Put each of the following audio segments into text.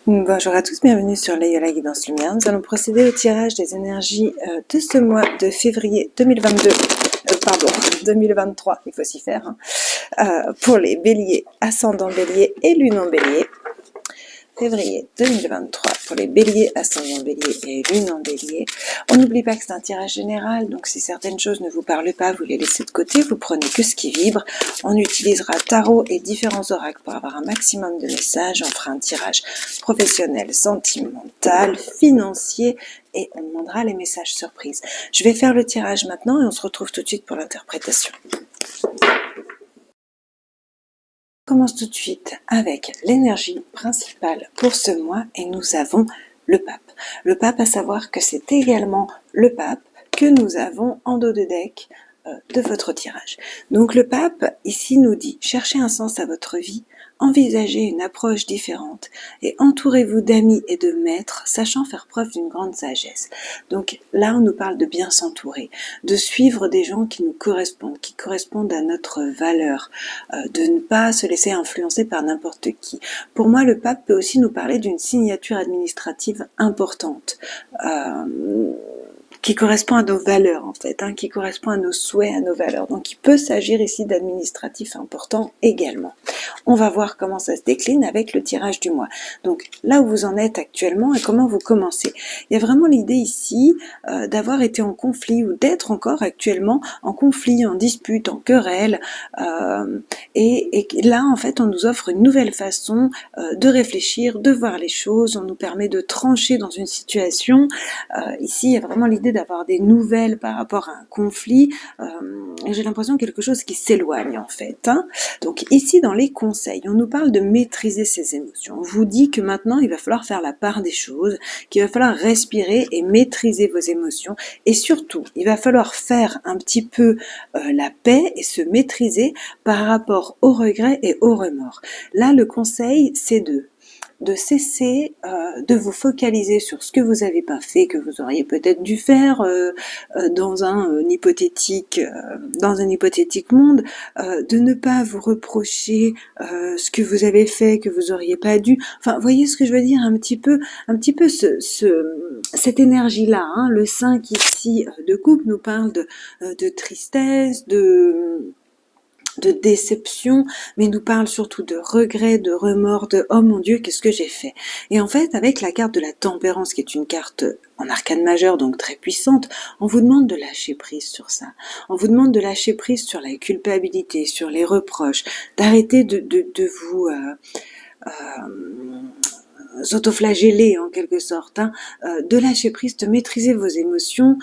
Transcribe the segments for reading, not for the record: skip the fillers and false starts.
Bonjour à tous, bienvenue sur la Guidance Lumière. Nous allons procéder au tirage des énergies de ce mois de février 2022, 2023, il faut s'y faire, pour les béliers, ascendant bélier et lune en bélier. Février 2023 pour les béliers, ascendant bélier et lune en bélier. On n'oublie pas que c'est un tirage général, donc si certaines choses ne vous parlent pas, vous les laissez de côté, vous prenez que ce qui vibre. On utilisera tarot et différents oracles pour avoir un maximum de messages. On fera un tirage professionnel, sentimental, financier et on demandera les messages surprises. Je vais faire le tirage maintenant et on se retrouve tout de suite pour l'interprétation. On commence tout de suite avec l'énergie principale pour ce mois et nous avons le pape. Le pape, à savoir que c'est également le pape que nous avons en dos de deck de votre tirage. Donc le pape ici nous dit: cherchez un sens à votre vie, envisagez une approche différente et entourez-vous d'amis et de maîtres sachant faire preuve d'une grande sagesse. Donc là on nous parle de bien s'entourer, de suivre des gens qui nous correspondent, qui correspondent à notre valeur, de ne pas se laisser influencer par n'importe qui. Pour moi le pape peut aussi nous parler d'une signature administrative importante, qui correspond à nos valeurs en fait, qui correspond à nos souhaits, à nos valeurs. Donc il peut s'agir ici d'administratif important également. On va voir comment ça se décline avec le tirage du mois. Donc là où vous en êtes actuellement et comment vous commencez. Il y a vraiment l'idée ici d'avoir été en conflit ou d'être encore actuellement en conflit, en dispute, en querelle. Et là en fait on nous offre une nouvelle façon de réfléchir, de voir les choses. On nous permet de trancher dans une situation. Ici il y a vraiment l'idée d'avoir des nouvelles par rapport à un conflit. J'ai l'impression quelque chose qui s'éloigne en fait. Donc ici dans les conseils, on nous parle de maîtriser ses émotions. On vous dit que maintenant il va falloir faire la part des choses, qu'il va falloir respirer et maîtriser vos émotions. Et surtout, il va falloir faire un petit peu la paix et se maîtriser par rapport au regret et au remords. Là, le conseil, c'est de cesser de vous focaliser sur ce que vous n'avez pas fait, que vous auriez peut-être dû faire dans un hypothétique monde, de ne pas vous reprocher ce que vous avez fait, que vous auriez pas dû. Enfin, voyez ce que je veux dire, un petit peu cette énergie-là. Le 5 ici de coupe nous parle de tristesse, de déception, mais nous parle surtout de regret, de remords, de « oh mon Dieu, qu'est-ce que j'ai fait ?» Et en fait, avec la carte de la tempérance, qui est une carte en arcane majeur, donc très puissante, on vous demande de lâcher prise sur ça. On vous demande de lâcher prise sur la culpabilité, sur les reproches, d'arrêter de vous s'autoflageller en quelque sorte, de lâcher prise, de maîtriser vos émotions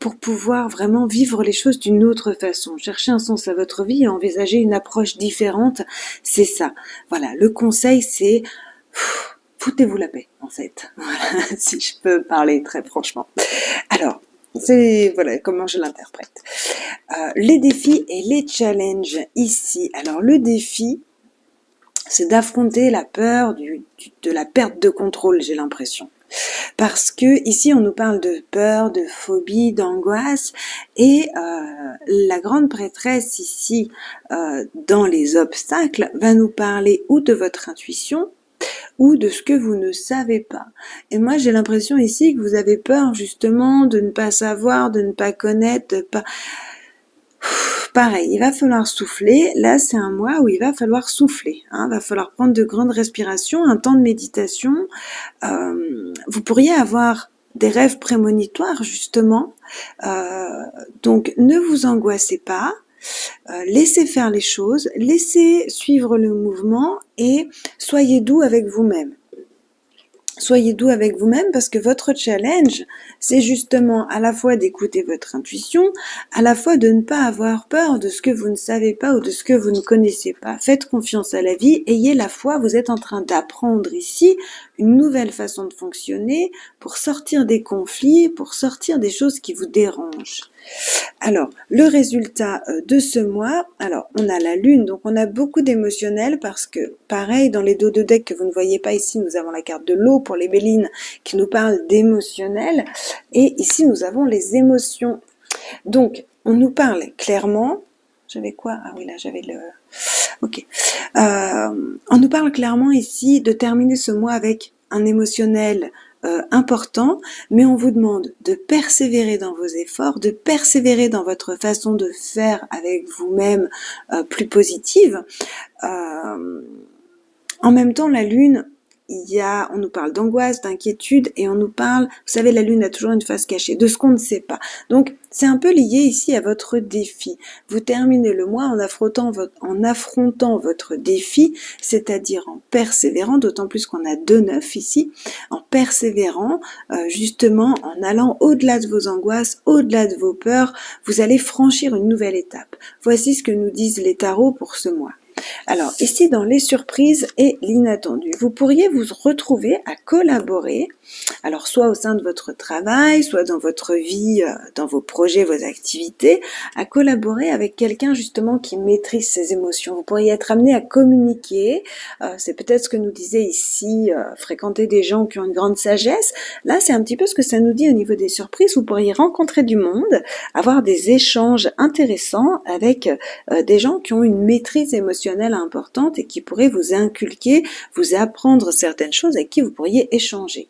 pour pouvoir vraiment vivre les choses d'une autre façon. Chercher un sens à votre vie et envisager une approche différente, c'est ça. Voilà, le conseil c'est foutez-vous la paix en fait, voilà, si je peux parler très franchement. Alors, c'est voilà comment je l'interprète. Les défis et les challenges ici. Alors le défi, c'est d'affronter la peur de la perte de contrôle, j'ai l'impression. Parce que ici on nous parle de peur, de phobie, d'angoisse, et la grande prêtresse ici dans les obstacles va nous parler ou de votre intuition ou de ce que vous ne savez pas. Et moi j'ai l'impression ici que vous avez peur justement de ne pas savoir, de ne pas connaître, de pas... Pareil, il va falloir souffler. Là, c'est un mois où il va falloir souffler. Il va falloir prendre de grandes respirations, un temps de méditation. Vous pourriez avoir des rêves prémonitoires, justement. Donc, ne vous angoissez pas. Laissez faire les choses. Laissez suivre le mouvement et soyez doux avec vous-même. Soyez doux avec vous-même parce que votre challenge, c'est justement à la fois d'écouter votre intuition, à la fois de ne pas avoir peur de ce que vous ne savez pas ou de ce que vous ne connaissez pas. Faites confiance à la vie, ayez la foi, vous êtes en train d'apprendre ici une nouvelle façon de fonctionner pour sortir des conflits, pour sortir des choses qui vous dérangent. Alors, le résultat de ce mois, alors on a la lune, donc on a beaucoup d'émotionnel parce que, pareil, dans les dos de deck que vous ne voyez pas ici, nous avons la carte de l'eau pour les Bélines qui nous parle d'émotionnel, et ici nous avons les émotions. Donc, on nous parle clairement, j'avais quoi? Ah oui, là j'avais le... Ok. On nous parle clairement ici de terminer ce mois avec un émotionnel important, mais on vous demande de persévérer dans vos efforts, de persévérer dans votre façon de faire avec vous-même plus positive. En même temps, la Lune, on nous parle d'angoisse, d'inquiétude, et on nous parle, vous savez, la Lune a toujours une face cachée, de ce qu'on ne sait pas. Donc, c'est un peu lié ici à votre défi. Vous terminez le mois en affrontant votre défi, c'est-à-dire en persévérant, d'autant plus qu'on a 2-9 ici, en persévérant, justement, en allant au-delà de vos angoisses, au-delà de vos peurs, vous allez franchir une nouvelle étape. Voici ce que nous disent les tarots pour ce mois. Alors, ici, dans les surprises et l'inattendu, vous pourriez vous retrouver à collaborer, alors soit au sein de votre travail, soit dans votre vie, dans vos projets, vos activités, à collaborer avec quelqu'un justement qui maîtrise ses émotions. Vous pourriez être amené à communiquer, c'est peut-être ce que nous disait ici, fréquenter des gens qui ont une grande sagesse. Là, c'est un petit peu ce que ça nous dit au niveau des surprises. Vous pourriez rencontrer du monde, avoir des échanges intéressants avec des gens qui ont une maîtrise émotionnelle importante et qui pourraient vous inculquer, vous apprendre certaines choses avec qui vous pourriez échanger.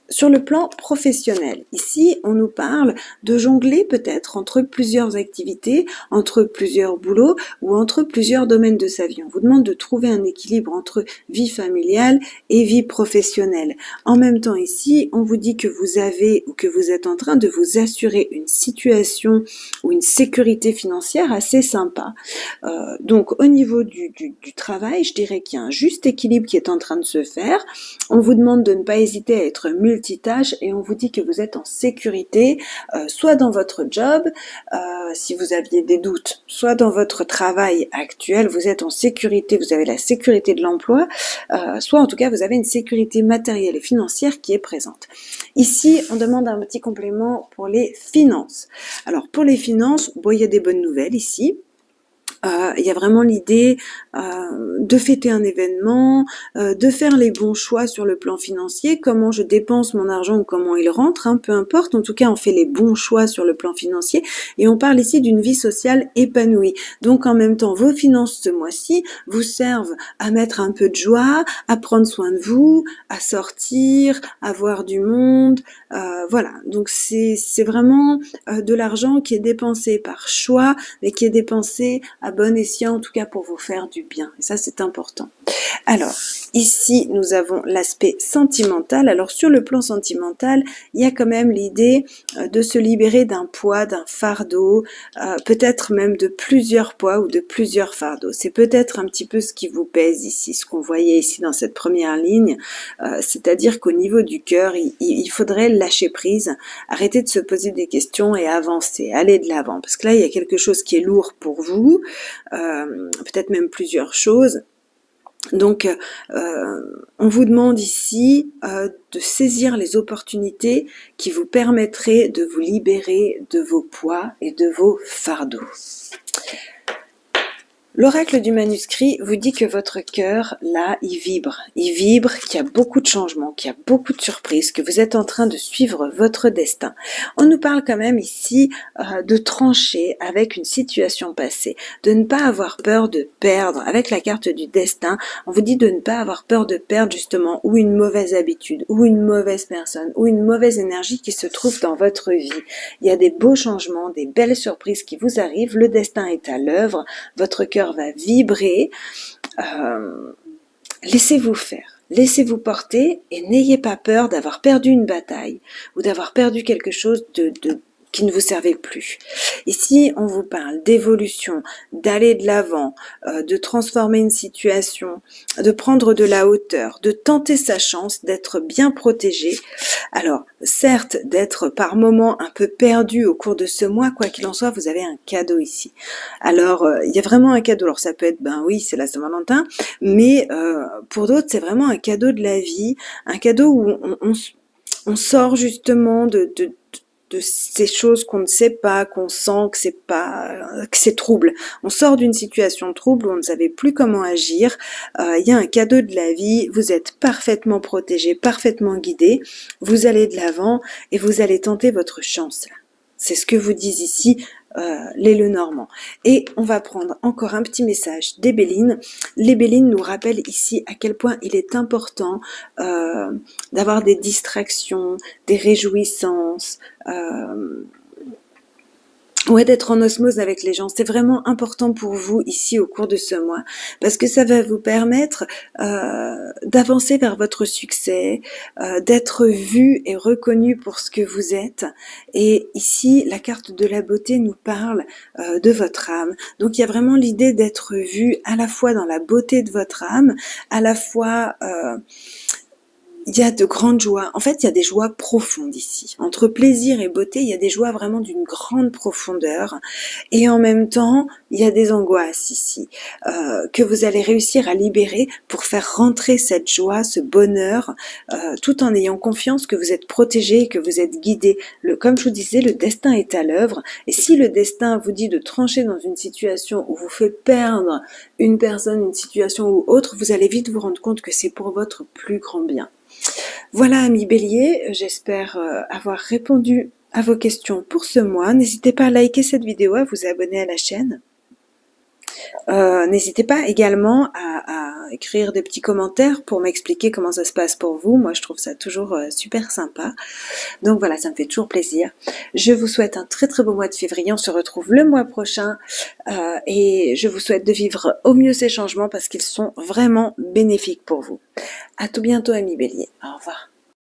Sur le plan professionnel, ici, on nous parle de jongler peut-être entre plusieurs activités, entre plusieurs boulots ou entre plusieurs domaines de sa vie. On vous demande de trouver un équilibre entre vie familiale et vie professionnelle. En même temps, ici, on vous dit que vous avez ou que vous êtes en train de vous assurer une situation ou une sécurité financière assez sympa. Donc, au niveau du travail, je dirais qu'il y a un juste équilibre qui est en train de se faire. On vous demande de ne pas hésiter à être multitâche et on vous dit que vous êtes en sécurité, soit dans votre job, si vous aviez des doutes, soit dans votre travail actuel, vous êtes en sécurité, vous avez la sécurité de l'emploi, soit en tout cas vous avez une sécurité matérielle et financière qui est présente. Ici, on demande un petit complément pour les finances. Alors pour les finances, bon, il y a des bonnes nouvelles ici. Il y a vraiment l'idée de fêter un événement, de faire les bons choix sur le plan financier, comment je dépense mon argent ou comment il rentre, peu importe, en tout cas on fait les bons choix sur le plan financier et on parle ici d'une vie sociale épanouie. Donc en même temps, vos finances ce mois-ci vous servent à mettre un peu de joie, à prendre soin de vous, à sortir, à voir du monde, voilà. Donc c'est vraiment de l'argent qui est dépensé par choix, mais qui est dépensé à bon escient, en tout cas pour vous faire du bien. Et ça, c'est important. Alors, ici, nous avons l'aspect sentimental. Alors, sur le plan sentimental, il y a quand même l'idée de se libérer d'un poids, d'un fardeau, peut-être même de plusieurs poids ou de plusieurs fardeaux. C'est peut-être un petit peu ce qui vous pèse ici, ce qu'on voyait ici dans cette première ligne. C'est-à-dire qu'au niveau du cœur, il faudrait lâcher prise, arrêter de se poser des questions et avancer, aller de l'avant. Parce que là, il y a quelque chose qui est lourd pour vous, peut-être même plusieurs choses. Donc, on vous demande ici de saisir les opportunités qui vous permettraient de vous libérer de vos poids et de vos fardeaux. L'oracle du manuscrit vous dit que votre cœur, là, il vibre, qu'il y a beaucoup de changements, qu'il y a beaucoup de surprises, que vous êtes en train de suivre votre destin. On nous parle quand même ici de trancher avec une situation passée, de ne pas avoir peur de perdre. Avec la carte du destin, on vous dit de ne pas avoir peur de perdre justement ou une mauvaise habitude, ou une mauvaise personne, ou une mauvaise énergie qui se trouve dans votre vie. Il y a des beaux changements, des belles surprises qui vous arrivent, le destin est à l'œuvre, votre cœur va vibrer, laissez-vous faire, laissez-vous porter et n'ayez pas peur d'avoir perdu une bataille ou d'avoir perdu quelque chose qui ne vous servait plus. Ici, on vous parle d'évolution, d'aller de l'avant, de transformer une situation, de prendre de la hauteur, de tenter sa chance, d'être bien protégé. Alors, certes, d'être par moments un peu perdu au cours de ce mois, quoi qu'il en soit, vous avez un cadeau ici. Alors, il y a vraiment un cadeau. Alors, ça peut être, ben oui, c'est la Saint-Valentin, mais pour d'autres, c'est vraiment un cadeau de la vie, un cadeau où on sort justement de ces choses qu'on ne sait pas, qu'on sent que c'est trouble. On sort d'une situation trouble où on ne savait plus comment agir. Il y a un cadeau de la vie. Vous êtes parfaitement protégé, parfaitement guidé. Vous allez de l'avant et vous allez tenter votre chance là. C'est ce que vous disent ici les Lenormands. Et on va prendre encore un petit message des Bélines. Les Bélines nous rappellent ici à quel point il est important d'avoir des distractions, des réjouissances, ouais, d'être en osmose avec les gens. C'est vraiment important pour vous ici au cours de ce mois parce que ça va vous permettre d'avancer vers votre succès, d'être vu et reconnu pour ce que vous êtes. Et ici, la carte de la beauté nous parle de votre âme. Donc il y a vraiment l'idée d'être vu à la fois dans la beauté de votre âme, à la fois il y a de grandes joies. En fait, il y a des joies profondes ici. Entre plaisir et beauté, il y a des joies vraiment d'une grande profondeur. Et en même temps, il y a des angoisses ici que vous allez réussir à libérer pour faire rentrer cette joie, ce bonheur, tout en ayant confiance que vous êtes protégé, que vous êtes guidé. Comme je vous disais, le destin est à l'œuvre. Et si le destin vous dit de trancher dans une situation où vous fait perdre une personne, une situation ou autre, vous allez vite vous rendre compte que c'est pour votre plus grand bien. Voilà, amis Bélier, j'espère avoir répondu à vos questions pour ce mois. N'hésitez pas à liker cette vidéo, à vous abonner à la chaîne. N'hésitez pas également à écrire des petits commentaires pour m'expliquer comment ça se passe pour vous. Moi, je trouve ça toujours super sympa. Donc voilà, ça me fait toujours plaisir. Je vous souhaite un très très beau mois de février. On se retrouve le mois prochain et je vous souhaite de vivre au mieux ces changements parce qu'ils sont vraiment bénéfiques pour vous. À tout bientôt, amis Bélier. Au revoir.